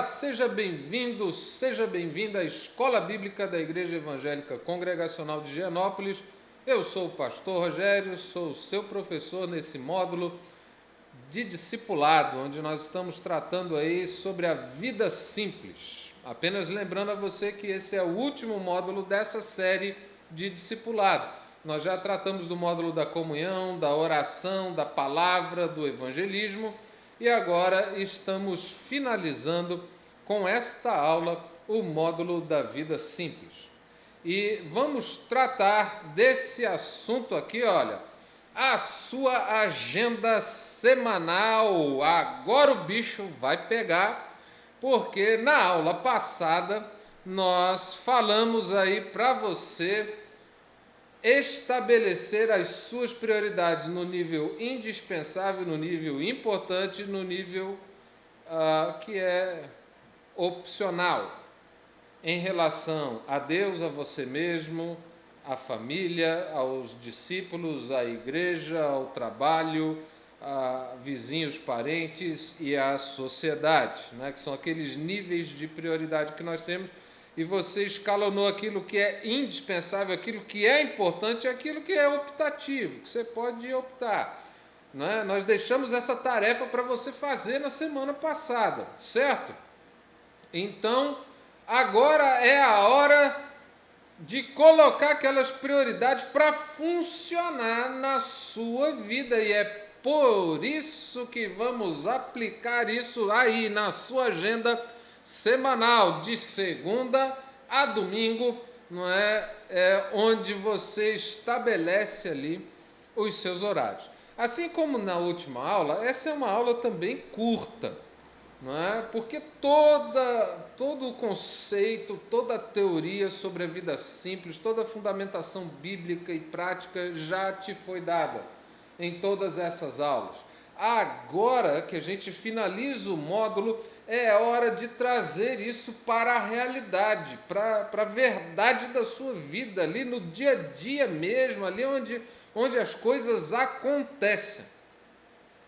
seja bem-vindo, seja bem-vinda à Escola Bíblica da Igreja Evangélica Congregacional de Gianópolis. Eu sou o pastor Rogério, sou o seu professor nesse módulo de discipulado, onde nós estamos tratando aí sobre a vida simples. Apenas lembrando a você que esse é o último módulo dessa série de discipulado. Nós já tratamos do módulo da comunhão, da oração, da palavra, do evangelismo, e agora estamos finalizando com esta aula o módulo da vida simples. E vamos tratar desse assunto aqui, olha, a sua agenda semanal. Agora o bicho vai pegar, porque na aula passada nós falamos aí para você estabelecer as suas prioridades no nível indispensável, no nível importante, no nível que é opcional, em relação a Deus, a você mesmo, à família, aos discípulos, à igreja, ao trabalho, a vizinhos, parentes e à sociedade, né? Que são aqueles níveis de prioridade que nós temos. E você escalonou aquilo que é indispensável, aquilo que é importante e aquilo que é optativo, que você pode optar. Né? Nós deixamos essa tarefa para você fazer na semana passada, certo? Então, agora é a hora de colocar aquelas prioridades para funcionar na sua vida. E é por isso que vamos aplicar isso aí na sua agenda semanal, de segunda a domingo, não é? Onde você estabelece ali os seus horários. Assim como na última aula, essa é uma aula também curta, não é? Porque todo o conceito, toda a teoria sobre a vida simples, toda a fundamentação bíblica e prática já te foi dada em todas essas aulas. Agora que a gente finaliza o módulo, é hora de trazer isso para a realidade, para a verdade da sua vida, ali no dia a dia mesmo, ali onde as coisas acontecem.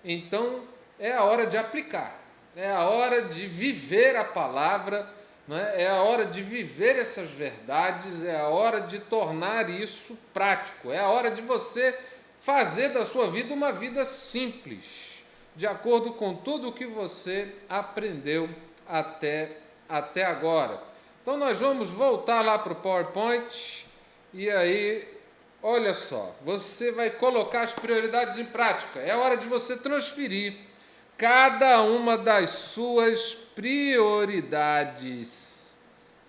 Então, é a hora de aplicar, é a hora de viver a palavra, né? É a hora de viver essas verdades, é a hora de tornar isso prático, é a hora de você fazer da sua vida uma vida simples, de acordo com tudo o que você aprendeu até agora. Então nós vamos voltar lá para o PowerPoint e aí, olha só, você vai colocar as prioridades em prática. É hora de você transferir cada uma das suas prioridades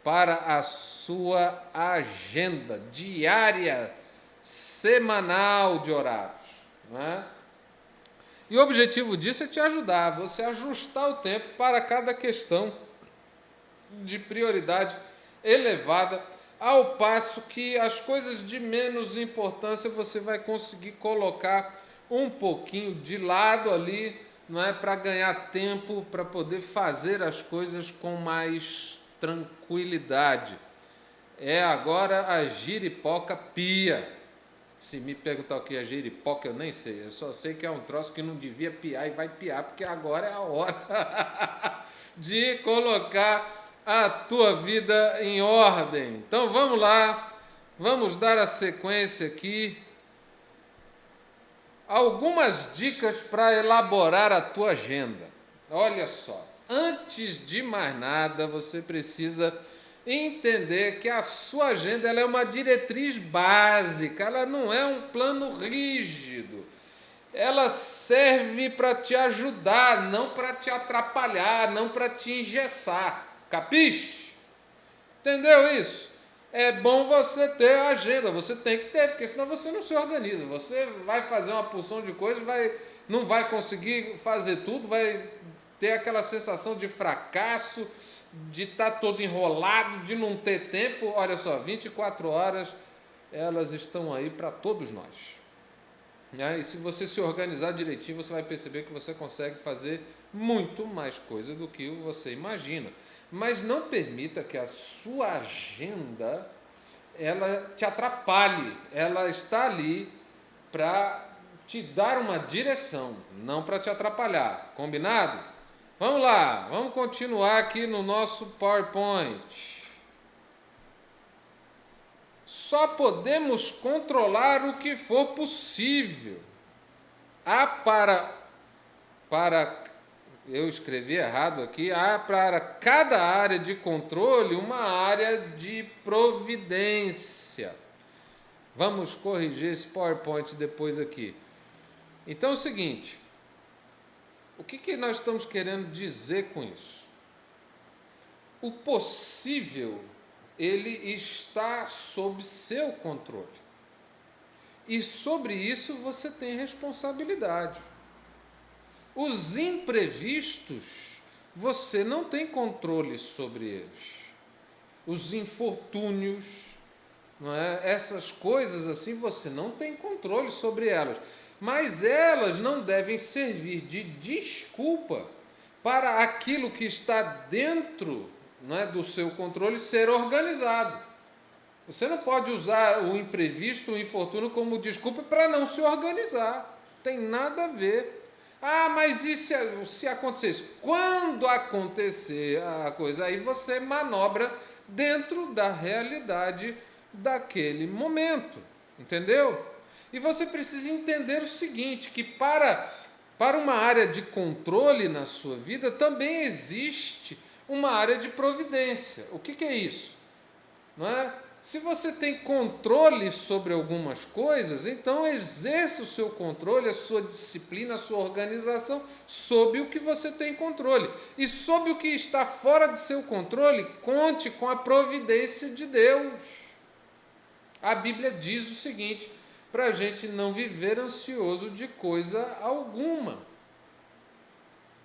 para a sua agenda diária, semanal de horários, né? E o objetivo disso é te ajudar, você ajustar o tempo para cada questão de prioridade elevada, ao passo que as coisas de menos importância você vai conseguir colocar um pouquinho de lado ali, não é, para ganhar tempo, para poder fazer as coisas com mais tranquilidade. É agora a giripoca pia. Se me perguntar o que é giripoca, eu nem sei. Eu só sei que é um troço que não devia piar e vai piar, porque agora é a hora de colocar a tua vida em ordem. Então vamos lá, vamos dar a sequência aqui. Algumas dicas para elaborar a tua agenda. Olha só, antes de mais nada, você precisa entender que a sua agenda ela é uma diretriz básica, ela não é um plano rígido. Ela serve para te ajudar, não para te atrapalhar, não para te engessar. Capiche? Entendeu isso? É bom você ter a agenda, você tem que ter, porque senão você não se organiza. Você vai fazer uma porção de coisas, não vai conseguir fazer tudo, vai ter aquela sensação de fracasso, de estar todo enrolado, de não ter tempo. Olha só, 24 horas, elas estão aí para todos nós. E se você se organizar direitinho, você vai perceber que você consegue fazer muito mais coisa do que você imagina. Mas não permita que a sua agenda ela te atrapalhe. Ela está ali para te dar uma direção, não para te atrapalhar. Combinado? Vamos lá, vamos continuar aqui no nosso PowerPoint. Só podemos controlar o que for possível. Há para eu escrevi errado aqui, há para cada área de controle uma área de providência. Vamos corrigir esse PowerPoint depois aqui. Então é o seguinte, o que nós estamos querendo dizer com isso? O possível, ele está sob seu controle. E sobre isso você tem responsabilidade. Os imprevistos, você não tem controle sobre eles. Os infortúnios, não é? Essas coisas assim, você não tem controle sobre elas. Mas elas não devem servir de desculpa para aquilo que está dentro, não é, do seu controle ser organizado. Você não pode usar o imprevisto, o infortúnio como desculpa para não se organizar. Tem nada a ver. Ah, mas e se acontecer isso? Quando acontecer a coisa, aí você manobra dentro da realidade daquele momento. Entendeu? E você precisa entender o seguinte, que para uma área de controle na sua vida também existe uma área de providência. O que é isso? Não é? Se você tem controle sobre algumas coisas, então exerça o seu controle, a sua disciplina, a sua organização sobre o que você tem controle. E sobre o que está fora de seu controle, conte com a providência de Deus. A Bíblia diz o seguinte, para a gente não viver ansioso de coisa alguma,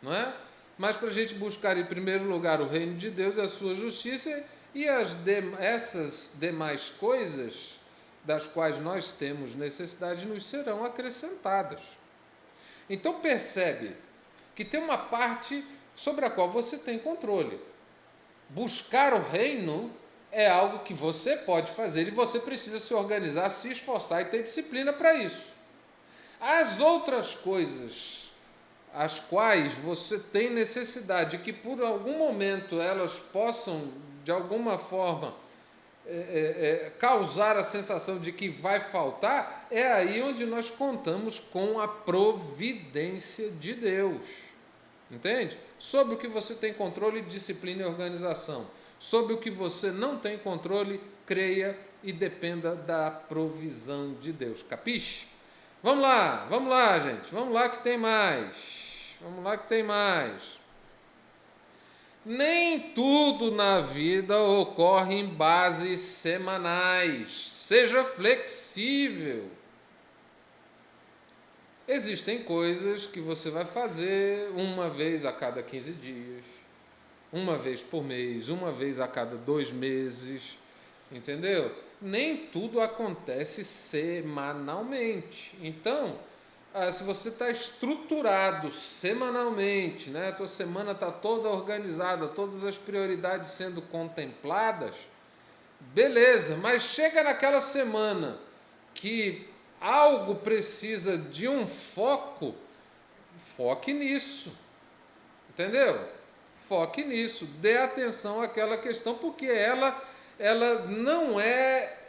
não é? Mas para a gente buscar em primeiro lugar o reino de Deus e a sua justiça, e essas demais coisas das quais nós temos necessidade nos serão acrescentadas. Então percebe que tem uma parte sobre a qual você tem controle. Buscar o reino é algo que você pode fazer e você precisa se organizar, se esforçar e ter disciplina para isso. As outras coisas, as quais você tem necessidade, que por algum momento elas possam, de alguma forma, causar a sensação de que vai faltar, é aí onde nós contamos com a providência de Deus. Entende? Sobre o que você tem controle, disciplina e organização. Sobre o que você não tem controle, creia e dependa da provisão de Deus. Capiche? Vamos lá, gente. Vamos lá que tem mais. Vamos lá que tem mais. Nem tudo na vida ocorre em bases semanais. Seja flexível. Existem coisas que você vai fazer uma vez a cada 15 dias, uma vez por mês, uma vez a cada 2 meses, entendeu? Nem tudo acontece semanalmente. Então, se você está estruturado semanalmente, né? A tua semana está toda organizada, todas as prioridades sendo contempladas, beleza, mas chega naquela semana que algo precisa de um foco, foque nisso, entendeu? Foque nisso, dê atenção àquela questão, porque ela não é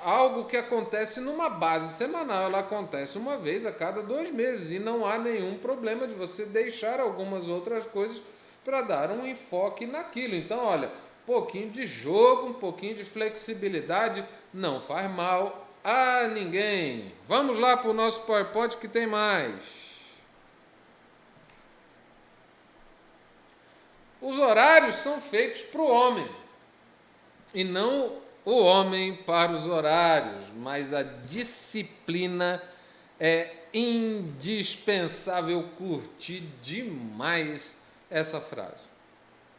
algo que acontece numa base semanal, ela acontece uma vez a cada 2 meses, e não há nenhum problema de você deixar algumas outras coisas para dar um enfoque naquilo. Então, olha, um pouquinho de jogo, um pouquinho de flexibilidade não faz mal a ninguém. Vamos lá para o nosso PowerPoint que tem mais. Os horários são feitos para o homem e não o homem para os horários, mas a disciplina é indispensável. Curti demais essa frase,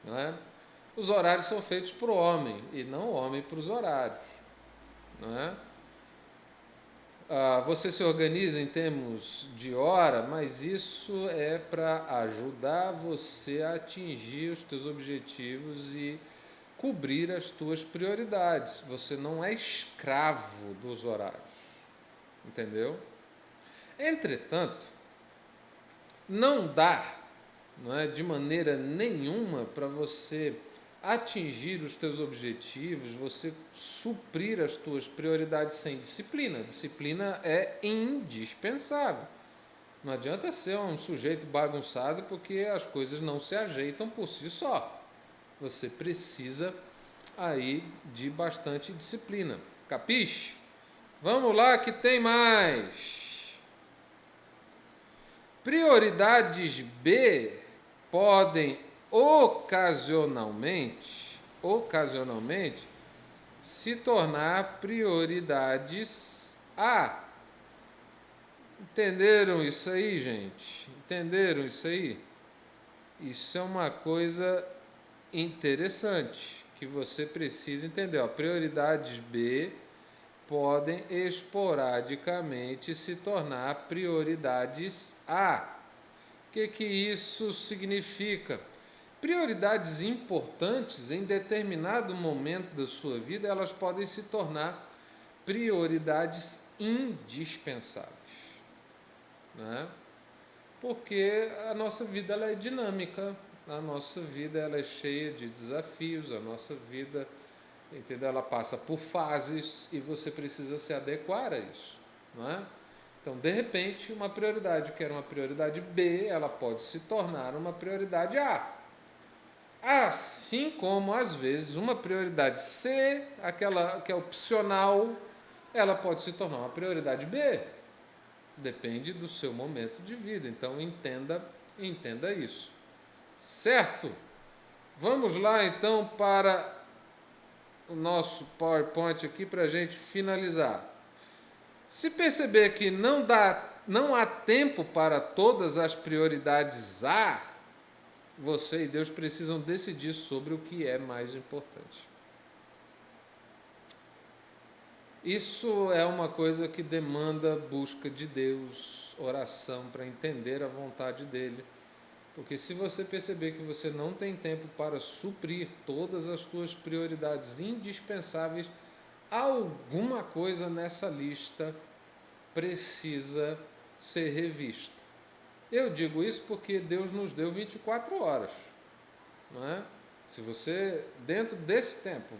não é? Os horários são feitos para o homem e não o homem para os horários, não é? Você se organiza em termos de hora, mas isso é para ajudar você a atingir os teus objetivos e cobrir as tuas prioridades. Você não é escravo dos horários, entendeu? Entretanto, não dá, não é, de maneira nenhuma para você atingir os teus objetivos, você suprir as tuas prioridades sem disciplina. Disciplina é indispensável. Não adianta ser um sujeito bagunçado porque as coisas não se ajeitam por si só. Você precisa aí de bastante disciplina. Capiche? Vamos lá que tem mais. Prioridades B podem ocasionalmente se tornar prioridades A. Entenderam isso aí, gente? Entenderam isso aí? Isso é uma coisa interessante que você precisa entender. Ó, prioridades B podem esporadicamente se tornar prioridades A. O que isso significa? Prioridades importantes em determinado momento da sua vida, elas podem se tornar prioridades indispensáveis, né? Porque a nossa vida ela é dinâmica, a nossa vida ela é cheia de desafios, a nossa vida, entendeu? Ela passa por fases e você precisa se adequar a isso, não é? Então, de repente, uma prioridade que era uma prioridade B, ela pode se tornar uma prioridade A. Assim como, às vezes, uma prioridade C, aquela que é opcional, ela pode se tornar uma prioridade B. Depende do seu momento de vida. Então, entenda isso. Certo? Vamos lá, então, para o nosso PowerPoint aqui para a gente finalizar. Se perceber que não há tempo para todas as prioridades A, você e Deus precisam decidir sobre o que é mais importante. Isso é uma coisa que demanda busca de Deus, oração para entender a vontade dele. Porque se você perceber que você não tem tempo para suprir todas as suas prioridades indispensáveis, alguma coisa nessa lista precisa ser revista. Eu digo isso porque Deus nos deu 24 horas, não é? Se você, dentro desse tempo,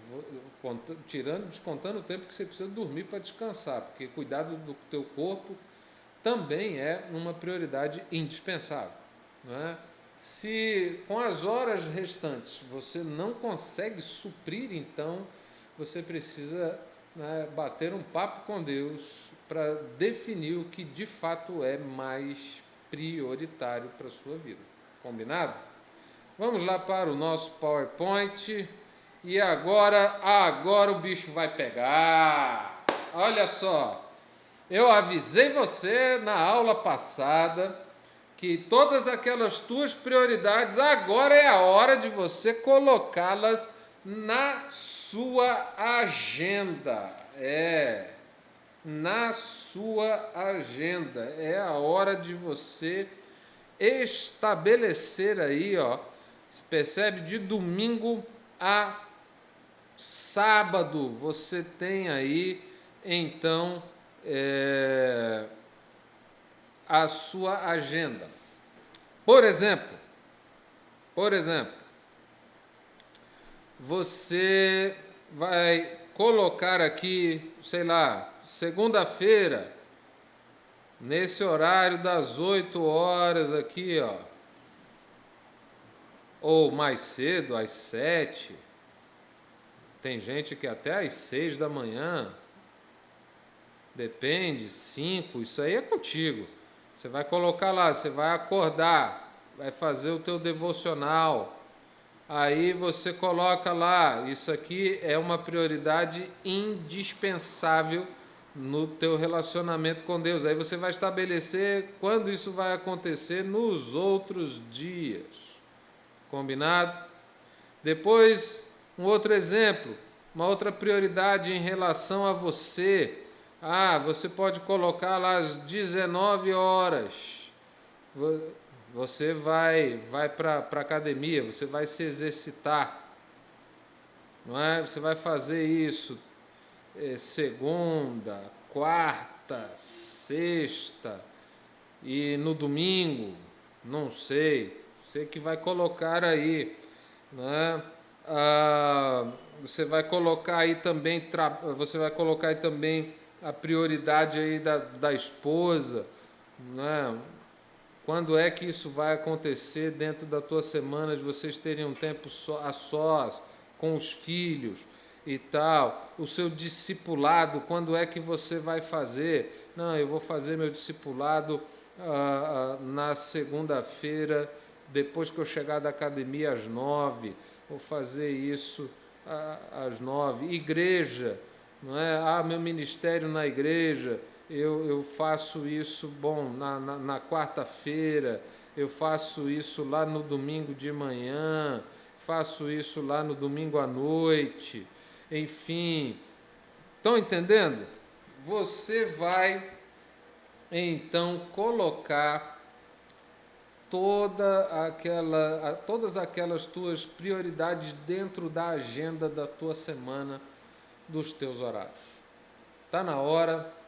descontando o tempo que você precisa dormir para descansar, porque cuidar do teu corpo também é uma prioridade indispensável, não é? Se com as horas restantes você não consegue suprir, então você precisa, né, bater um papo com Deus para definir o que de fato é mais prioritário para a sua vida. Combinado? Vamos lá para o nosso PowerPoint. E agora o bicho vai pegar. Olha só, eu avisei você na aula passada que todas aquelas tuas prioridades, agora é a hora de você colocá-las na sua agenda. Na sua agenda. É a hora de você estabelecer aí, ó. Você percebe? De domingo a sábado você tem aí, então, a sua agenda. Por exemplo, você vai colocar aqui, sei lá, segunda-feira, nesse horário das 8 horas aqui, ó, ou mais cedo, às 7. Tem gente que até às 6 da manhã, depende, 5, isso aí é contigo. Você vai colocar lá, você vai acordar, vai fazer o teu devocional, aí você coloca lá, isso aqui é uma prioridade indispensável no teu relacionamento com Deus. Aí você vai estabelecer quando isso vai acontecer nos outros dias. Combinado? Depois, um outro exemplo, uma outra prioridade em relação a você. Você pode colocar lá às 19 horas. Você vai para a academia, você vai se exercitar. Não é? Você vai fazer isso segunda, quarta, sexta e no domingo, não sei. Você que vai colocar aí, né? Você vai colocar aí também, você vai colocar aí também a prioridade aí da esposa, né? Quando é que isso vai acontecer dentro da tua semana, de vocês terem um tempo a sós, com os filhos e tal? O seu discipulado, quando é que você vai fazer? Não, eu vou fazer meu discipulado na segunda-feira, depois que eu chegar da academia às 9, vou fazer isso às 9. Igreja, não é? Meu ministério na igreja, eu faço isso, bom, na quarta-feira, eu faço isso lá no domingo de manhã, faço isso lá no domingo à noite, enfim. Estão entendendo? Você vai, então, colocar todas aquelas tuas prioridades dentro da agenda da tua semana, dos teus horários. Está na hora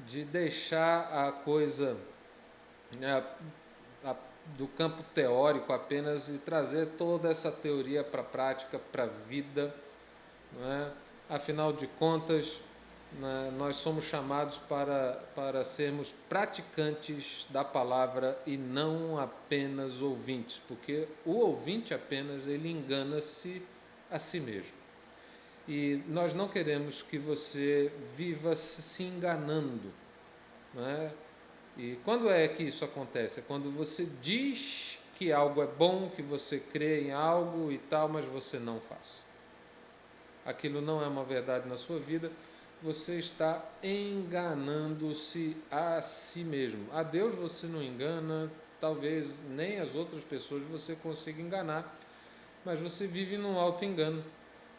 de deixar a coisa, né, do campo teórico apenas e trazer toda essa teoria para a prática, para a vida. Né? Afinal de contas, né, nós somos chamados para sermos praticantes da palavra e não apenas ouvintes, porque o ouvinte apenas ele engana-se a si mesmo. E nós não queremos que você viva se enganando. Né? E quando é que isso acontece? É quando você diz que algo é bom, que você crê em algo e tal, mas você não faz. Aquilo não é uma verdade na sua vida, você está enganando-se a si mesmo. A Deus você não engana, talvez nem as outras pessoas você consiga enganar, mas você vive num auto-engano.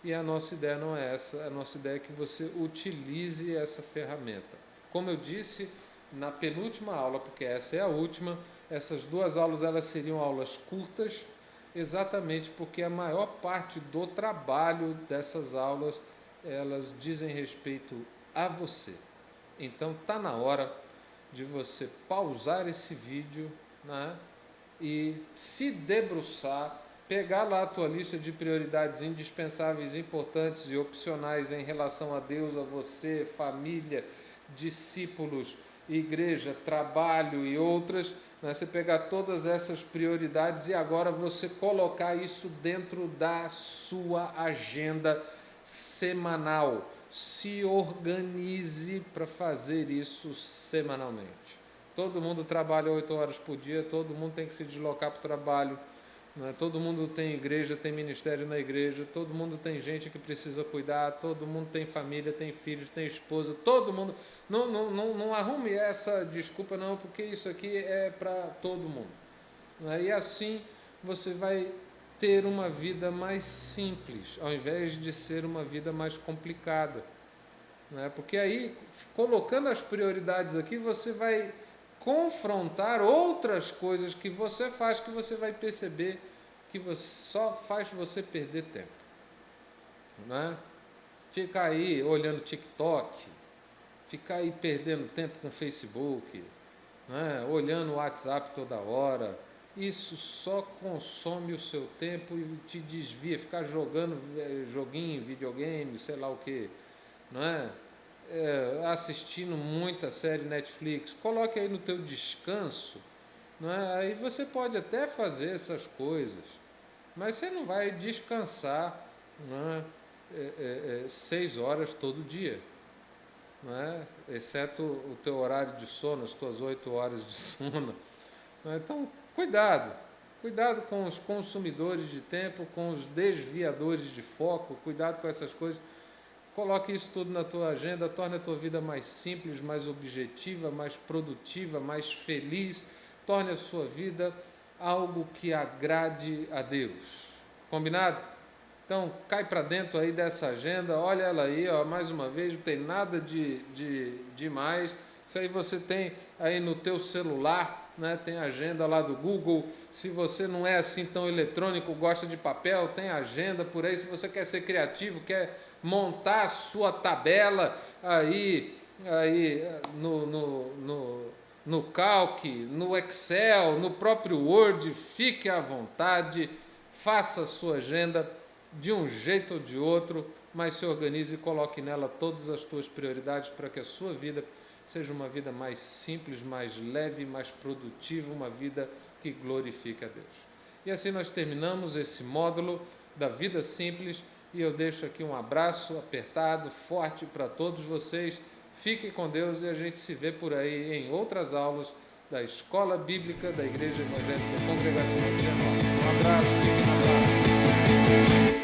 E a nossa ideia não é essa, a nossa ideia é que você utilize essa ferramenta. Como eu disse na penúltima aula, porque essa é a última, essas duas aulas elas seriam aulas curtas, exatamente porque a maior parte do trabalho dessas aulas, elas dizem respeito a você. Então está na hora de você pausar esse vídeo, né, e se debruçar, pegar lá a tua lista de prioridades indispensáveis, importantes e opcionais em relação a Deus, a você, família, discípulos, igreja, trabalho e outras, né? Você pegar todas essas prioridades e agora você colocar isso dentro da sua agenda semanal. Se organize para fazer isso semanalmente. Todo mundo trabalha 8 horas por dia, todo mundo tem que se deslocar para o trabalho, né? Todo mundo tem igreja, tem ministério na igreja, todo mundo tem gente que precisa cuidar, todo mundo tem família, tem filhos, tem esposa, todo mundo. Não arrume essa desculpa não, porque isso aqui é para todo mundo. Né? E assim você vai ter uma vida mais simples, ao invés de ser uma vida mais complicada. Né? Porque aí, colocando as prioridades aqui, você vai confrontar outras coisas que você faz, que você vai perceber que só faz você perder tempo. Né? Ficar aí olhando TikTok, ficar aí perdendo tempo com Facebook, né? Olhando o WhatsApp toda hora, isso só consome o seu tempo e te desvia. Ficar jogando joguinho, videogame, sei lá o que, não é? Assistindo muita série Netflix, coloque aí no teu descanso, não é? Aí você pode até fazer essas coisas, mas você não vai descansar, não é? 6 horas todo dia, não é? Exceto o teu horário de sono, as tuas 8 horas de sono. Não é? Então, cuidado com os consumidores de tempo, com os desviadores de foco, cuidado com essas coisas. Coloque isso tudo na tua agenda, torne a tua vida mais simples, mais objetiva, mais produtiva, mais feliz. Torne a sua vida algo que agrade a Deus. Combinado? Então, cai para dentro aí dessa agenda, olha ela aí, ó, mais uma vez, não tem nada de mais. Isso aí você tem aí no teu celular, né? Tem a agenda lá do Google. Se você não é assim tão eletrônico, gosta de papel, tem agenda por aí. Se você quer ser criativo, quer montar a sua tabela aí no no Calc, no Excel, no próprio Word, fique à vontade, faça a sua agenda de um jeito ou de outro, mas se organize e coloque nela todas as suas prioridades para que a sua vida seja uma vida mais simples, mais leve, mais produtiva, uma vida que glorifique a Deus. E assim nós terminamos esse módulo da vida simples e eu deixo aqui um abraço apertado, forte para todos vocês. Fiquem com Deus e a gente se vê por aí em outras aulas da Escola Bíblica da Igreja Evangélica Congregacional de Genópolis. Um abraço, fiquem na paz.